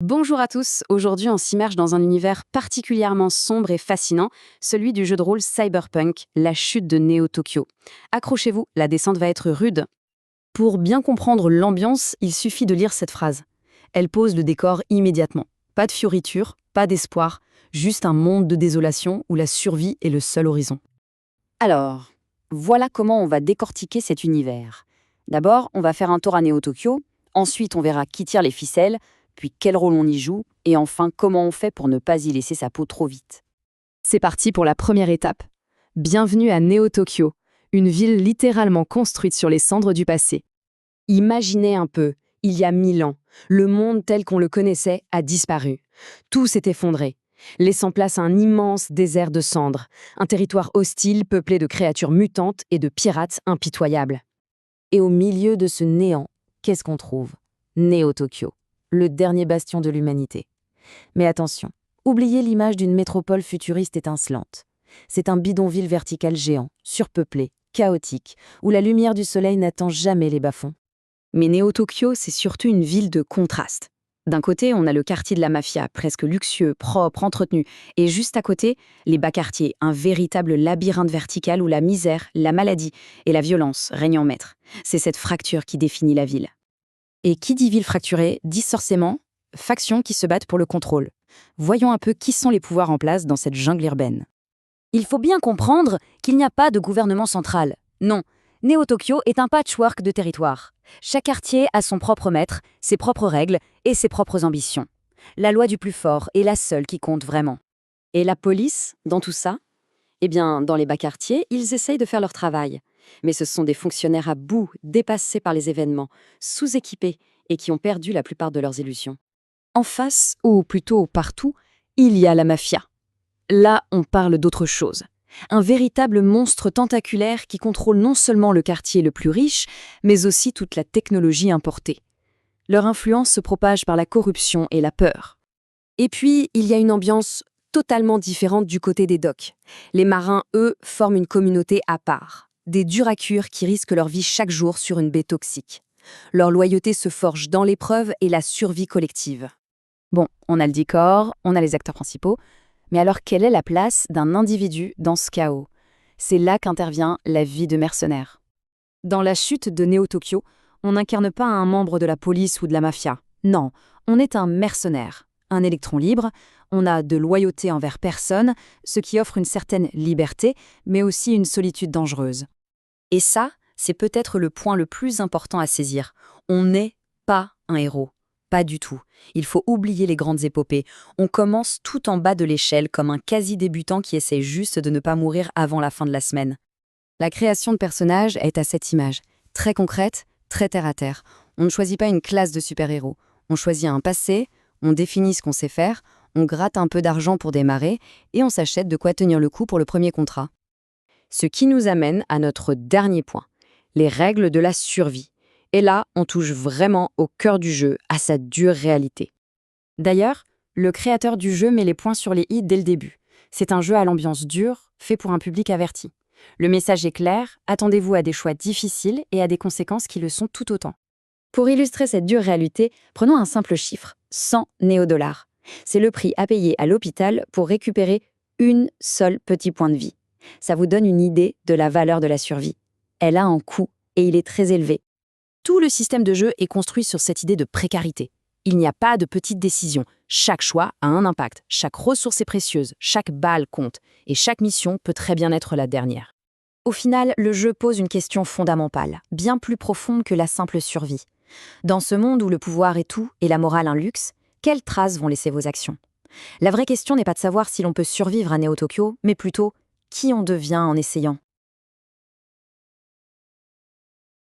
Bonjour à tous, aujourd'hui on s'immerge dans un univers particulièrement sombre et fascinant, celui du jeu de rôle Cyberpunk, la chute de Neo Tokyo. Accrochez-vous, la descente va être rude. Pour bien comprendre l'ambiance, il suffit de lire cette phrase. Elle pose le décor immédiatement. Pas de fioritures, pas d'espoir, juste un monde de désolation où la survie est le seul horizon. Alors, voilà comment on va décortiquer cet univers. D'abord, on va faire un tour à Neo Tokyo, ensuite on verra qui tire les ficelles, puis quel rôle on y joue, et enfin comment on fait pour ne pas y laisser sa peau trop vite. C'est parti pour la première étape. Bienvenue à Neo Tokyo, une ville littéralement construite sur les cendres du passé. Imaginez un peu, il y a 1000 ans, le monde tel qu'on le connaissait a disparu. Tout s'est effondré, laissant place à un immense désert de cendres, un territoire hostile peuplé de créatures mutantes et de pirates impitoyables. Et au milieu de ce néant, qu'est-ce qu'on trouve? Neo Tokyo, le dernier bastion de l'humanité. Mais attention, oubliez l'image d'une métropole futuriste étincelante. C'est un bidonville vertical géant, surpeuplé, chaotique, où la lumière du soleil n'atteint jamais les bas-fonds. Mais Neo Tokyo, c'est surtout une ville de contraste. D'un côté, on a le quartier de la mafia, presque luxueux, propre, entretenu. Et juste à côté, les bas quartiers, un véritable labyrinthe vertical où la misère, la maladie et la violence règnent en maître. C'est cette fracture qui définit la ville. Et qui dit ville fracturée, dit forcément factions qui se battent pour le contrôle. Voyons un peu qui sont les pouvoirs en place dans cette jungle urbaine. Il faut bien comprendre qu'il n'y a pas de gouvernement central. Non, Neo Tokyo est un patchwork de territoires. Chaque quartier a son propre maître, ses propres règles et ses propres ambitions. La loi du plus fort est la seule qui compte vraiment. Et la police, dans tout ça? Eh bien, dans les bas quartiers, ils essayent de faire leur travail. Mais ce sont des fonctionnaires à bout, dépassés par les événements, sous-équipés et qui ont perdu la plupart de leurs illusions. En face, ou plutôt partout, il y a la mafia. Là, on parle d'autre chose. Un véritable monstre tentaculaire qui contrôle non seulement le quartier le plus riche, mais aussi toute la technologie importée. Leur influence se propage par la corruption et la peur. Et puis, il y a une ambiance totalement différente du côté des docks. Les marins, eux, forment une communauté à part. Des durs à cuire qui risquent leur vie chaque jour sur une baie toxique. Leur loyauté se forge dans l'épreuve et la survie collective. Bon, on a le décor, on a les acteurs principaux, mais alors quelle est la place d'un individu dans ce chaos? C'est là qu'intervient la vie de mercenaire. Dans la chute de Neo Tokyo, on n'incarne pas un membre de la police ou de la mafia. Non, on est un mercenaire, un électron libre, on a de loyauté envers personne, ce qui offre une certaine liberté, mais aussi une solitude dangereuse. Et ça, c'est peut-être le point le plus important à saisir. On n'est pas un héros. Pas du tout. Il faut oublier les grandes épopées. On commence tout en bas de l'échelle comme un quasi-débutant qui essaie juste de ne pas mourir avant la fin de la semaine. La création de personnages est à cette image, très concrète, très terre-à-terre. On ne choisit pas une classe de super-héros. On choisit un passé, on définit ce qu'on sait faire, on gratte un peu d'argent pour démarrer et on s'achète de quoi tenir le coup pour le premier contrat. Ce qui nous amène à notre dernier point, les règles de la survie. Et là, on touche vraiment au cœur du jeu, à sa dure réalité. D'ailleurs, le créateur du jeu met les points sur les i dès le début. C'est un jeu à l'ambiance dure, fait pour un public averti. Le message est clair, attendez-vous à des choix difficiles et à des conséquences qui le sont tout autant. Pour illustrer cette dure réalité, prenons un simple chiffre, 100 néodollars. C'est le prix à payer à l'hôpital pour récupérer une seule petit point de vie. Ça vous donne une idée de la valeur de la survie. Elle a un coût et il est très élevé. Tout le système de jeu est construit sur cette idée de précarité. Il n'y a pas de petites décisions. Chaque choix a un impact. Chaque ressource est précieuse. Chaque balle compte. Et chaque mission peut très bien être la dernière. Au final, le jeu pose une question fondamentale, bien plus profonde que la simple survie. Dans ce monde où le pouvoir est tout et la morale un luxe, quelles traces vont laisser vos actions? La vraie question n'est pas de savoir si l'on peut survivre à Neo Tokyo, mais plutôt qui on devient en essayant.